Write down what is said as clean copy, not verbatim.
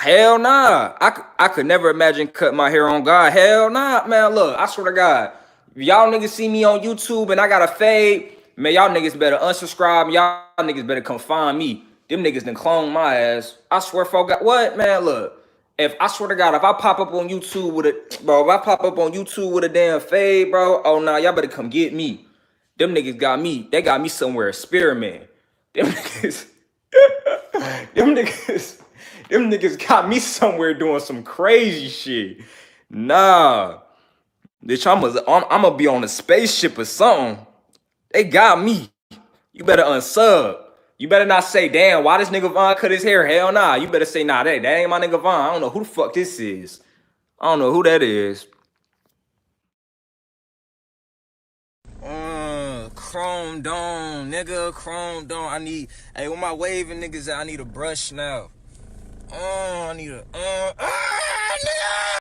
Hell nah. I could never imagine cutting my hair on God. Hell nah, man. Look, I swear to God. If y'all niggas see me on YouTube and I got a fade, man, y'all niggas better unsubscribe. Y'all niggas better come find me. Them niggas done clone my ass. I swear for God. What, man? Look. If I swear to God, if I pop up on YouTube with a damn fade, bro, oh nah, y'all better come get me. Them niggas got me. They got me somewhere experimenting. Them niggas. Them niggas, them niggas got me somewhere doing some crazy shit. Nah, bitch, I'm gonna be on a spaceship or something. They got me. You better unsub. You better not say, damn, why this nigga Von cut his hair? Hell nah. You better say, nah, that ain't my nigga Von. I don't know who the fuck this is. I don't know who that is. Chrome dome, nigga, chrome dome. Hey, with my waving niggas, I need a brush now. I need a,